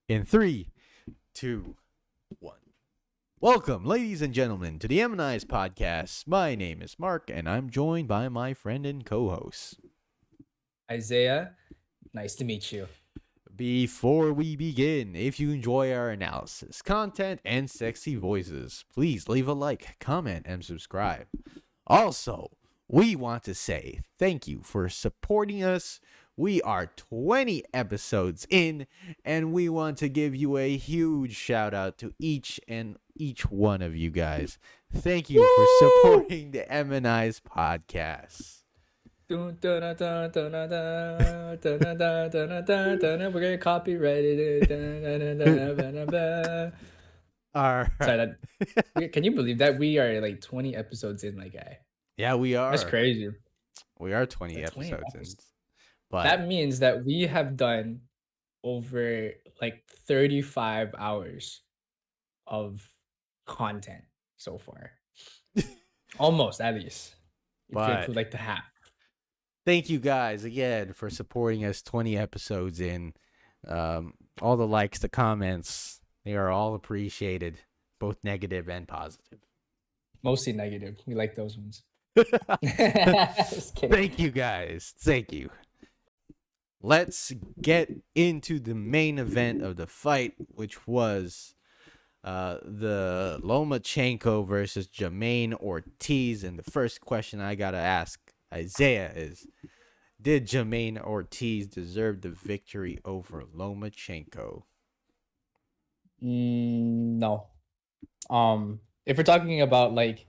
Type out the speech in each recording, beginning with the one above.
In three, two, one. Welcome, ladies and gentlemen, to the M&I's podcast. My name is Mark, and I'm joined by my friend and co-host. Isaiah, nice to meet you. Before we begin, if you enjoy our analysis, content, and sexy voices, please leave a like, comment, and subscribe. Also, we want to say thank you for supporting us. We are 20 episodes in, and we want to give you a huge shout out to each one of you guys. Thank you for Woo! supporting the M&I's podcast. Dun, dun, dun, dun, dun, dun, dun, dun, dun, dun, dun, dun, dun, dun. We're gonna copyright it. Dun, dun, dun, dun, dun, dun, dun. All Sorry, right. can you believe that we are like 20 episodes in, my guy? Yeah, we That's are. crazy. We are 20 Like 20 episodes in. episodes. But That means that we have done over like 35 hours of content so far. Almost, at least. If you but include like the half. thank you guys again for supporting us 20 episodes in. All the likes, the comments, they are all appreciated, both negative and positive. Mostly negative. We like those ones. Just kidding. Thank you guys. Thank you. Let's get into the main event of the fight, which was the Lomachenko versus Jermaine Ortiz. And the first question I got to ask Isaiah is, did Jermaine Ortiz deserve the victory over Lomachenko? No. If we're talking about like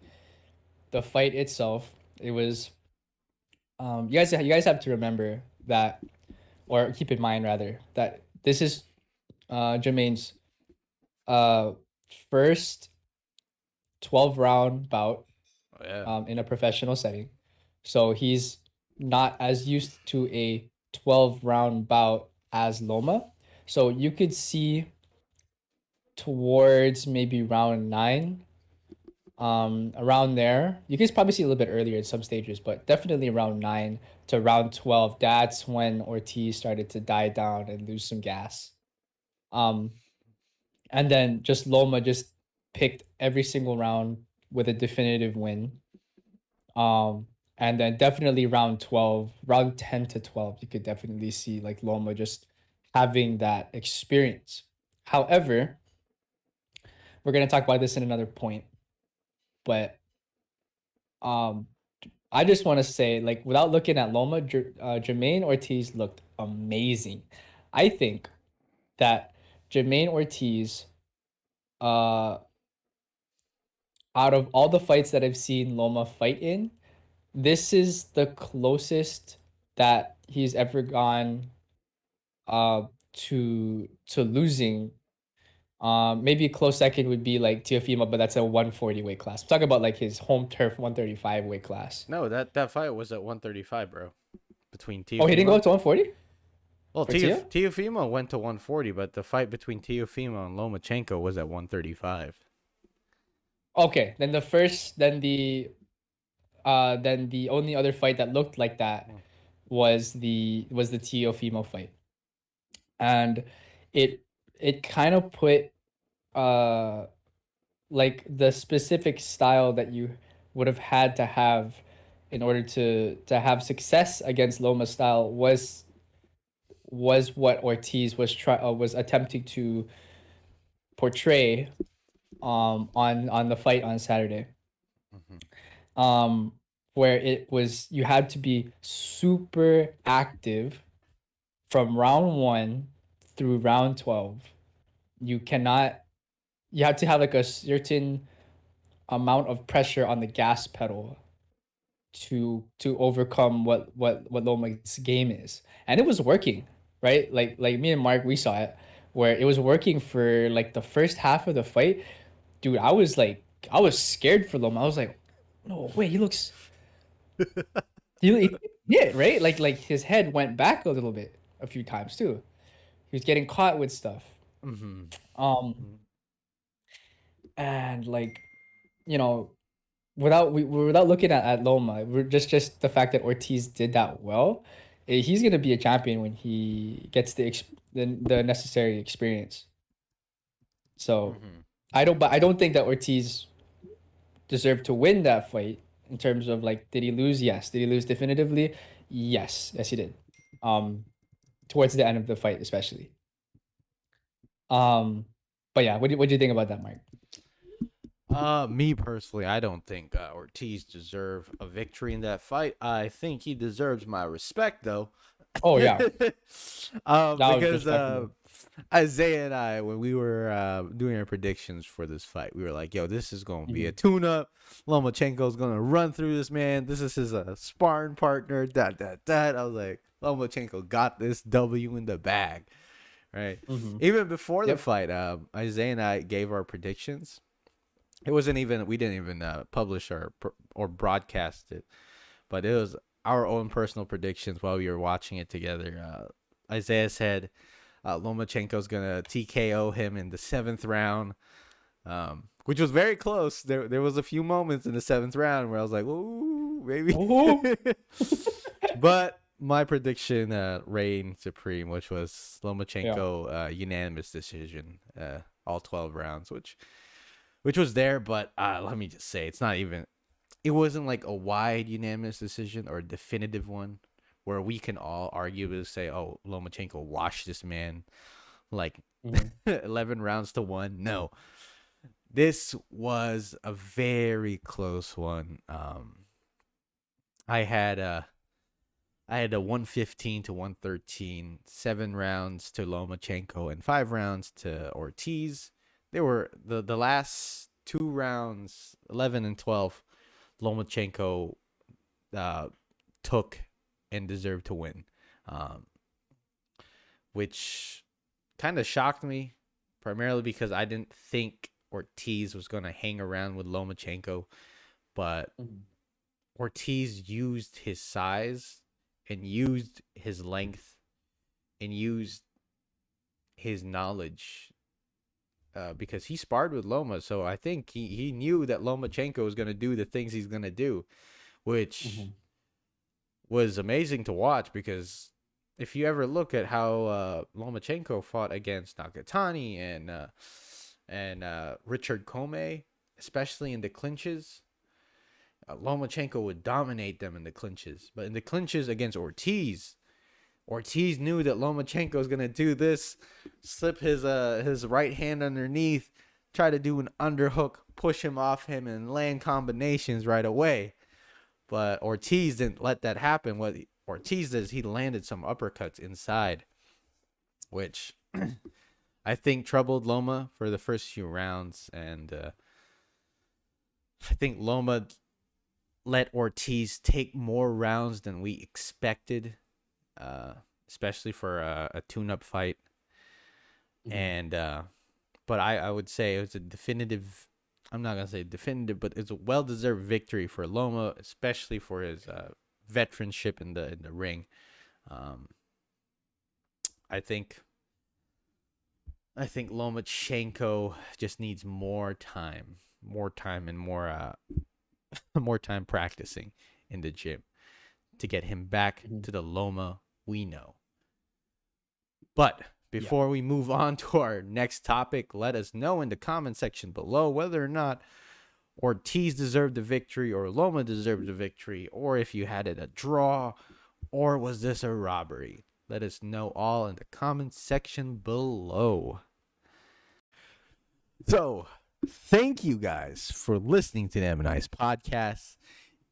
the fight itself, it was you guys have to remember that, or keep in mind rather, that this is Jermaine's uh first 12 round bout Oh, yeah. in a professional setting. So he's not as used to a 12 round bout as Loma. So you could see towards maybe round 9, around there. You can probably see a little bit earlier in some stages, but definitely around 9 to round 12. That's when Ortiz started to die down and lose some gas. Um, and then just Loma just picked every single round with a definitive win. Um, and then definitely round 12, round 10 to 12, you could definitely see like Loma just having that experience. However, we're gonna talk about this in another point, but um I just want to say, like, without looking at Loma, Jermaine Ortiz looked amazing. I think that Jermaine Ortiz, uh, out of all the fights that I've seen Loma fight in, this is the closest that he's ever gone uh to losing. Maybe a close second would be like Teofimo, but that's a 140 weight class. I'm talking about like his home turf 135 weight class. No, that fight was at 135, bro. Between Oh, he didn't go Teofimo. up to 140 Well, for Tio? Teofimo went to 140, but the fight between Teofimo and Lomachenko was at 135. Okay, then the only other fight that looked like that was the Teofimo fight. And it it kind of put uh like the specific style that you would have had to have in order to have success against Loma's style was what Ortiz was attempting to portray on the fight on Saturday. Mm-hmm. um where it was you had to be super active from round 1 through round 12. You cannot you have to have like a certain amount of pressure on the gas pedal to overcome what Loma's game is. And it was working, right? Like me and Mark, we saw it where it was working for like the first half of the fight. Dude, I was scared for Loma. I was like, no wait, he did, right? Like his head went back a little bit a few times too. He was getting caught with stuff. Mm-hmm. Um and like, you know, without looking at Loma, we're just the fact that Ortiz did that well. He's gonna be a champion when he gets the necessary experience. So Hmm. but I don't think that Ortiz deserved to win that fight in terms of like, did he lose? Yes. Did he lose definitively? Yes. Yes, he did. Um, Towards the end of the fight, especially. Um, but yeah, what do you think about that, Mark? Me personally, I don't think Ortiz deserved a victory in that fight. I think he deserves my respect, though. Oh yeah, that was Because respectable. Isaiah and I, when we were doing our predictions for this fight, we were like, "Yo, this is going to be a Mhm. tune-up. Lomachenko's going to run through this man. This is his sparring partner." That. I was like, Lomachenko got this W in the bag, right? Mhm. Even before the Yep. fight, Isaiah and I gave our predictions. It wasn't even we didn't even publish or broadcast it, but it was our own personal predictions while we were watching it together. Isaiah said Lomachenko's gonna TKO him in the seventh round, which was very close. There was a few moments in the seventh round where I was like, "Ooh, maybe," Oh. but my prediction reigned supreme, which was Yeah. Lomachenko unanimous decision, all 12 rounds, which was there. But let me just say, it's not even. It wasn't like a wide unanimous decision or a definitive one where we can all arguably say, "Oh, Lomachenko washed this man like Mhm. 11 rounds to one." No, this was a very close one. I had a I had a 115 to 113, 7 rounds to Lomachenko and 5 rounds to Ortiz. They were the last 2 rounds, 11 and 12. Lomachenko uh, took and deserved to win, um, which kind of shocked me, primarily because I didn't think Ortiz was going to hang around with Lomachenko, but Mhm. Ortiz used his size and used his length and used his knowledge because he sparred with Loma. So I think he knew that Lomachenko was going to do the things he's going to do, which Mhm. was amazing to watch because if you ever look at how Lomachenko fought against Nakatani and Richard Comey, especially in the clinches, Lomachenko would dominate them in the clinches. But in the clinches against Ortiz, Ortiz knew that Lomachenko was gonna do this, slip his right hand underneath, try to do an underhook, push him off him, and land combinations right away. But Ortiz didn't let that happen. What Ortiz did is he landed some uppercuts inside, which I think troubled Loma for the first few rounds. And I think Loma let Ortiz take more rounds than we expected, uh, especially for a tune up fight. Mhm. And, but I would say it was a definitive. I'm not gonna say definitive, but it's a well-deserved victory for Loma, especially for his veteranship in the ring. Um, I think I think Lomachenko just needs more time, and more more time practicing in the gym to get him back Mhm. to the Loma we know. But Yeah. before we move on to our next topic, let us know in the comment section below whether or not Ortiz deserved the victory or Loma deserved the victory, or if you had it a draw, or was this a robbery? Let us know all in the comment section below. So, thank you guys for listening to the M&I's podcast.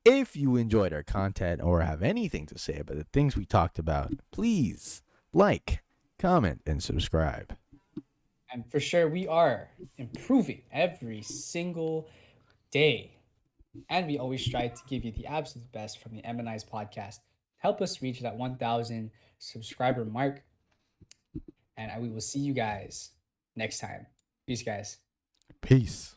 If you enjoyed our content or have anything to say about the things we talked about, please like, comment, and subscribe. And for sure, we are improving every single day. And we always try to give you the absolute best from the M&I's podcast. Help us reach that 1,000 subscriber mark. And we will see you guys next time. Peace, guys. Peace.